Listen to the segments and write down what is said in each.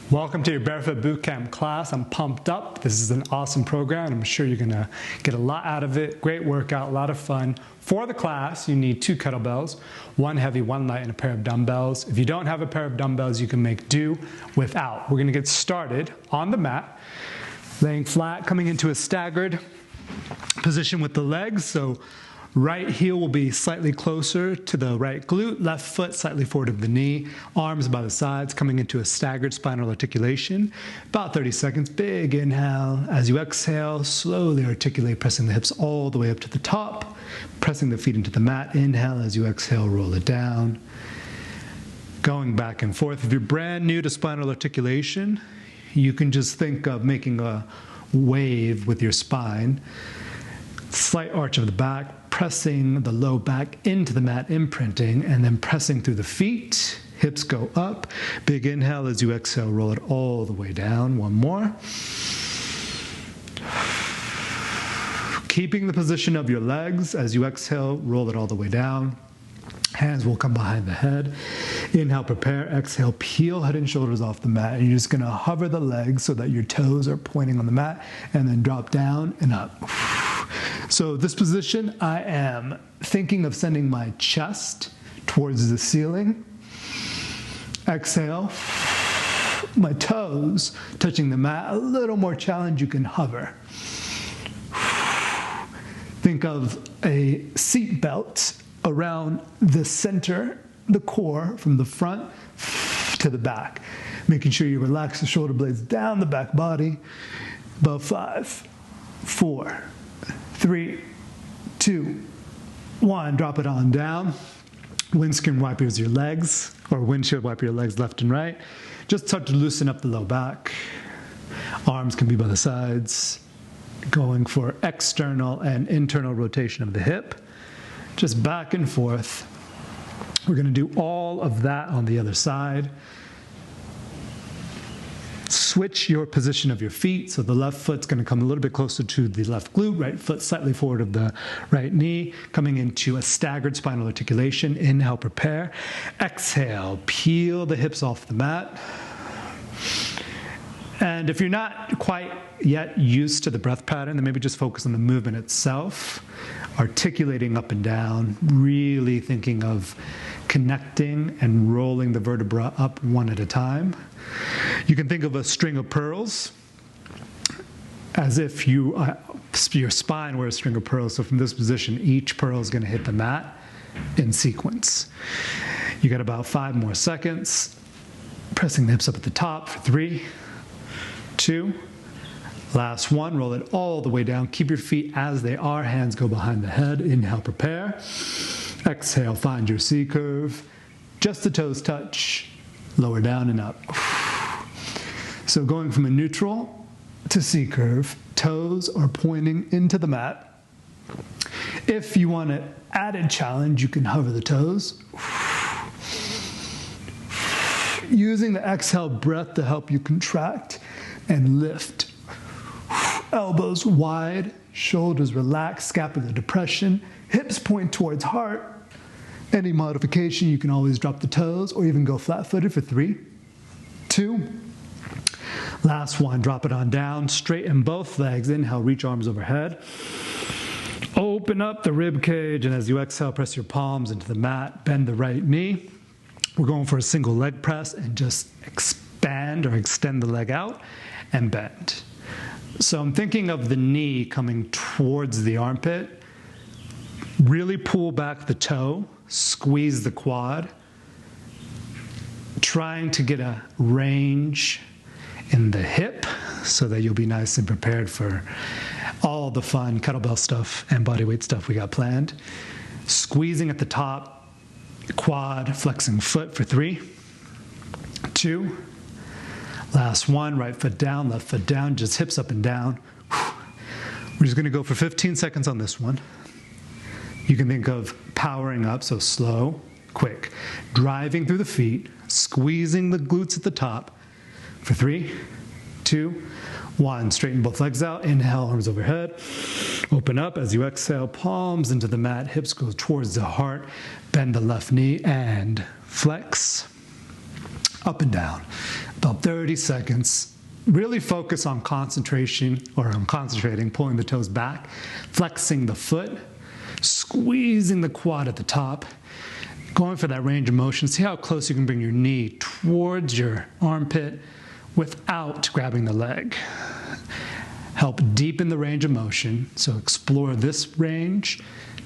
Welcome to your Barefoot Bootcamp class. I'm pumped up. This is an awesome program. I'm sure you're gonna get a lot out of it. Great workout, a lot of fun. For the class, you need 2 kettlebells, 1 heavy, 1 light, and a pair of dumbbells. If you don't have a pair of dumbbells, you can make do without. We're gonna get started on the mat, laying flat, coming into a staggered position with the legs. So right heel will be slightly closer to the right glute, left foot slightly forward of the knee, arms by the sides, coming into a staggered spinal articulation. About 30 seconds, big inhale. As you exhale, slowly articulate, pressing the hips all the way up to the top, pressing the feet into the mat. Inhale, as you exhale, roll it down. Going back and forth. If you're brand new to spinal articulation, you can just think of making a wave with your spine. Slight arch of the back, pressing the low back into the mat, imprinting, and then pressing through the feet. Hips go up. Big inhale. As you exhale, roll it all the way down. One more. Keeping the position of your legs. As you exhale, roll it all the way down. Hands will come behind the head. Inhale, prepare. Exhale, peel head and shoulders off the mat. And you're just going to hover the legs so that your toes are pointing on the mat, and then drop down and up. So this position, I am thinking of sending my chest towards the ceiling. Exhale, my toes touching the mat. A little more challenge, you can hover. Think of a seat belt around the center, the core, from the front to the back. Making sure you relax the shoulder blades down the back body. About 5, 4, 3, 2, 1. Drop it on down. Windscreen wipers your legs, or windshield wiper your legs left and right. Just start to loosen up the low back. Arms can be by the sides. Going for external and internal rotation of the hip. Just back and forth. We're going to do all of that on the other side. Switch your position of your feet. So the left foot's going to come a little bit closer to the left glute, right foot slightly forward of the right knee, coming into a staggered spinal articulation. Inhale, prepare. Exhale, peel the hips off the mat. And if you're not quite yet used to the breath pattern, then maybe just focus on the movement itself, articulating up and down, really thinking of connecting and rolling the vertebra up one at a time. You can think of a string of pearls as if your spine were a string of pearls. So from this position, each pearl is going to hit the mat in sequence. You got about 5 more seconds. Pressing the hips up at the top for 3, 2, last 1. Roll it all the way down. Keep your feet as they are. Hands go behind the head. Inhale, prepare. Exhale, find your C curve. Just the toes touch. Lower down and up. So going from a neutral to C curve, toes are pointing into the mat. If you want an added challenge, you can hover the toes. Using the exhale breath to help you contract and lift. Elbows wide, shoulders relaxed, scapular depression, hips point towards heart. Any modification, you can always drop the toes or even go flat-footed for 3, 2, last 1. Drop it on down, straighten both legs. Inhale, reach arms overhead. Open up the rib cage, and as you exhale, press your palms into the mat. Bend the right knee. We're going for a single leg press and just expand or extend the leg out and bend. So I'm thinking of the knee coming towards the armpit. Really pull back the toe, squeeze the quad, trying to get a range in the hip so that you'll be nice and prepared for all the fun kettlebell stuff and bodyweight stuff we got planned. Squeezing at the top, quad, flexing foot for 3, 2, last 1. Right foot down, left foot down, just hips up and down. We're just going to go for 15 seconds on this one. You can think of powering up, so slow, quick. Driving through the feet, squeezing the glutes at the top for 3, 2, 1. Straighten both legs out. Inhale, arms overhead. Open up as you exhale, palms into the mat, hips go towards the heart. Bend the left knee and flex. Up and down. About About 30 seconds. Really focus on concentration, or on concentrating, pulling the toes back, flexing the foot, squeezing the quad at the top, going for that range of motion. See how close you can bring your knee towards your armpit without grabbing the leg. Help deepen the range of motion. So explore this range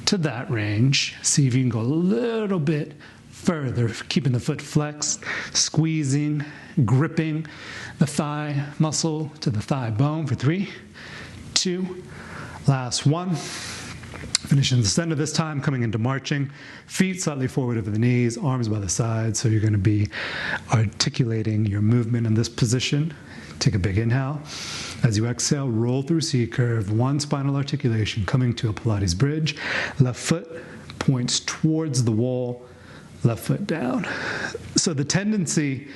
to that range. See if you can go a little bit further, keeping the foot flexed, squeezing, gripping the thigh muscle to the thigh bone for 3, 2, last 1. Finishing the center this time, coming into marching. Feet slightly forward over the knees, arms by the sides. So you're going to be articulating your movement in this position. Take a big inhale. As you exhale, roll through C curve, 1 spinal articulation, coming to a Pilates bridge. Left foot points towards the wall, left foot down. So the tendency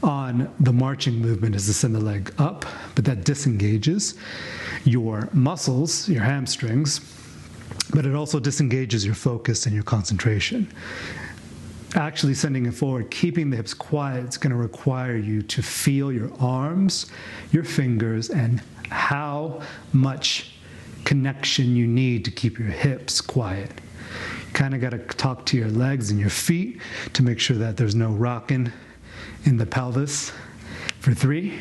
on the marching movement is to send the leg up, but that disengages your muscles, your hamstrings, but it also disengages your focus and your concentration. Actually sending it forward, keeping the hips quiet, it's going to require you to feel your arms, your fingers, and how much connection you need to keep your hips quiet. You kind of got to talk to your legs and your feet to make sure that there's no rocking in the pelvis. For 3,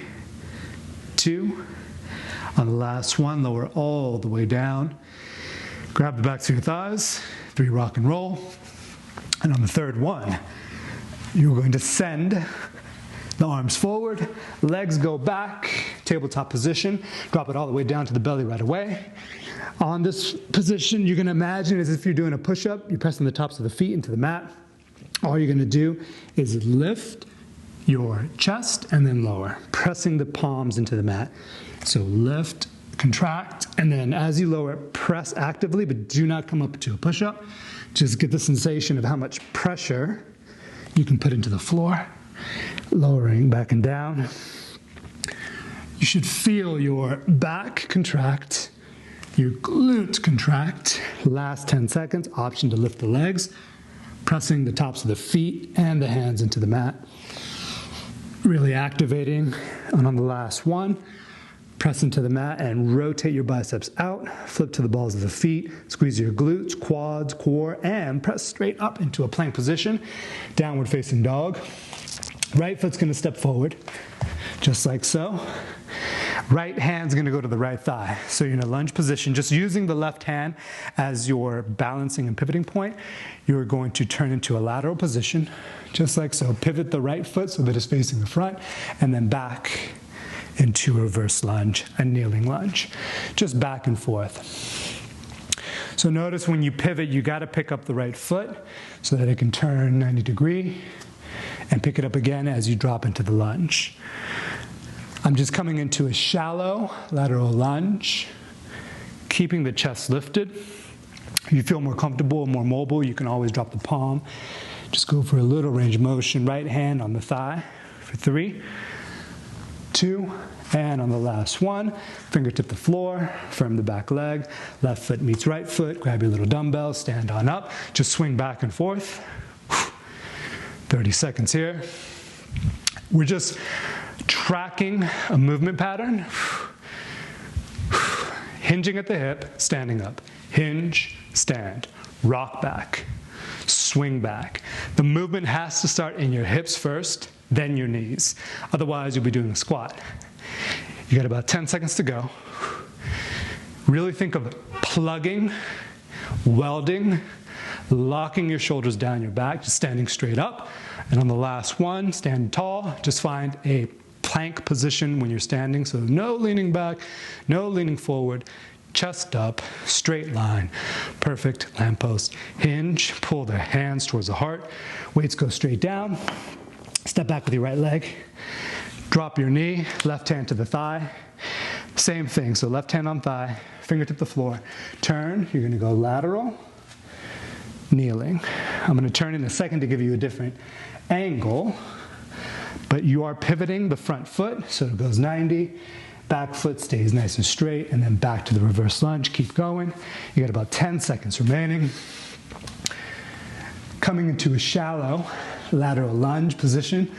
2, on the last one, lower all the way down. Grab the backs of your thighs, 3, rock and roll. And on the third one, you're going to send the arms forward, legs go back, tabletop position, drop it all the way down to the belly right away. On this position, you're going to imagine as if you're doing a push-up, you're pressing the tops of the feet into the mat. All you're going to do is lift your chest and then lower, pressing the palms into the mat. So lift, contract, and then as you lower, press actively, but do not come up to a push-up. Just get the sensation of how much pressure you can put into the floor. Lowering back and down. You should feel your back contract, your glutes contract. Last 10 seconds, option to lift the legs, pressing the tops of the feet and the hands into the mat. Really activating. And on the last one, press into the mat and rotate your biceps out, flip to the balls of the feet, squeeze your glutes, quads, core, and press straight up into a plank position, downward facing dog. Right foot's gonna step forward, just like so. Right hand's gonna go to the right thigh. So you're in a lunge position, just using the left hand as your balancing and pivoting point. You're going to turn into a lateral position, just like so. Pivot the right foot so that it's facing the front, and then back into a reverse lunge, a kneeling lunge, just back and forth. So notice when you pivot, you got to pick up the right foot so that it can turn 90 degrees and pick it up again as you drop into the lunge. I'm just coming into a shallow lateral lunge, keeping the chest lifted. If you feel more comfortable and more mobile, you can always drop the palm. Just go for a little range of motion, right hand on the thigh for 3, 2, and on the last one, fingertip the floor, firm the back leg, left foot meets right foot, grab your little dumbbell, stand on up, just swing back and forth. 30 seconds here. We're just tracking a movement pattern. Hinging at the hip, standing up. Hinge, stand, rock back, swing back. The movement has to start in your hips first, then your knees. Otherwise, you'll be doing a squat. You got about 10 seconds to go. Really think of plugging, welding, locking your shoulders down your back, just standing straight up. And on the last one, stand tall. Just find a plank position when you're standing. So no leaning back, no leaning forward. Chest up, straight line. Perfect, lamppost. Hinge, pull the hands towards the heart. Weights go straight down. Step back with your right leg. Drop your knee, left hand to the thigh. Same thing, so left hand on thigh, fingertip the floor. Turn, you're gonna go lateral, kneeling. I'm gonna turn in a second to give you a different angle, but you are pivoting the front foot, so it goes 90. Back foot stays nice and straight, and then back to the reverse lunge. Keep going. You got about 10 seconds remaining. Coming into a shallow lateral lunge position.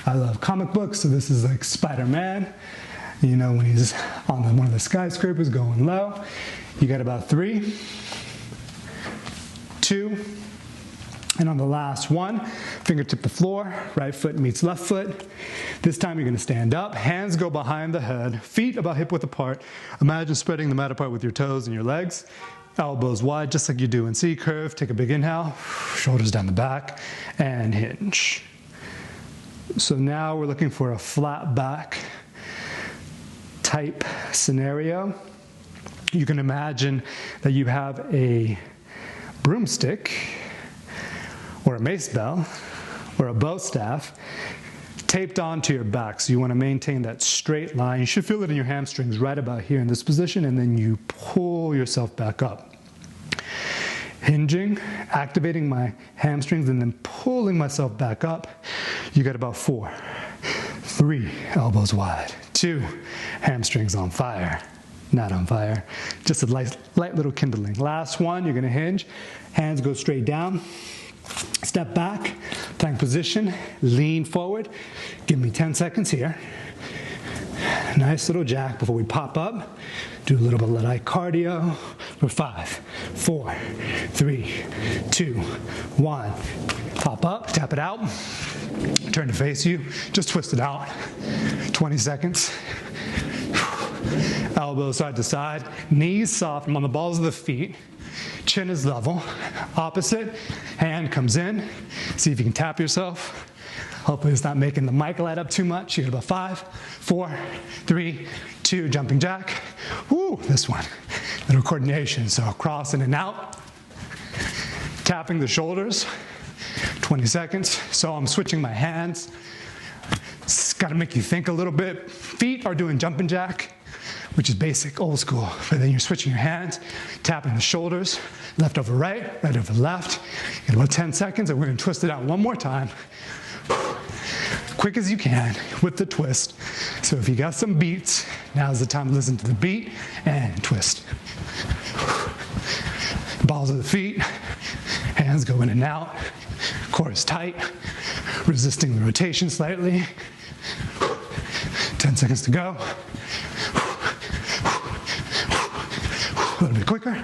I love comic books, so this is like Spider-Man. You know, when he's on one of the skyscrapers going low. You got about 3, 2, and on the last one, fingertip to floor, right foot meets left foot. This time you're gonna stand up, hands go behind the head, feet about hip width apart. Imagine spreading them out apart with your toes and your legs. Elbows wide, just like you do in C-curve. Take a big inhale, shoulders down the back, and hinge. So now we're looking for a flat back type scenario. You can imagine that you have a broomstick, or a mace bell, or a bow staff taped onto your back. So you want to maintain that straight line. You should feel it in your hamstrings right about here in this position, and then you pull yourself back up. Hinging, activating my hamstrings, and then pulling myself back up. You got about 4, 3, elbows wide, 2, hamstrings on fire. Not on fire, just a light little kindling. Last one, you're gonna hinge, hands go straight down. Step back, plank position, lean forward. Give me 10 seconds here. Nice little jack before we pop up. Do a little bit of light cardio for 5, 4, 3, 2, 1. Pop up, tap it out. Turn to face you, just twist it out. 20 seconds. Elbows side to side, knees soft. I'm on the balls of the feet. Chin is level. Opposite, hand comes in. See if you can tap yourself. Hopefully it's not making the mic light up too much. You got about 5, 4, 3, 2, jumping jack. Woo, this one. Little coordination, so cross in and out. Tapping the shoulders, 20 seconds. So I'm switching my hands. It's gotta make you think a little bit. Feet are doing jumping jack, which is basic, old school. But then you're switching your hands, tapping the shoulders, left over right, right over left. You got about 10 seconds, and we're gonna twist it out one more time. Quick as you can with the twist. So if you got some beats, now's the time to listen to the beat and twist. Balls of the feet, hands go in and out, core is tight, resisting the rotation slightly. 10 seconds to go. A little bit quicker.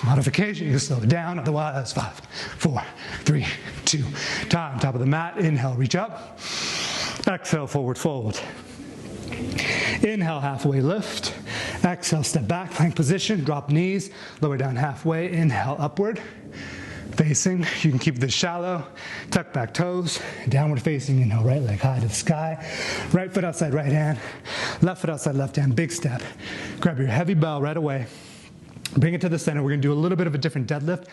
Modification, you can slow it down, otherwise 5, 4, 3, 2, time. Top of the mat, inhale, reach up. Exhale, forward fold. Inhale, halfway lift. Exhale, step back, plank position, drop knees, lower down halfway, inhale, upward. Facing, you can keep this shallow, tuck back toes, downward facing, inhale, right leg high to the sky. Right foot outside right hand, left foot outside left hand, big step. Grab your heavy bell right away. Bring it to the center. We're gonna do a little bit of a different deadlift.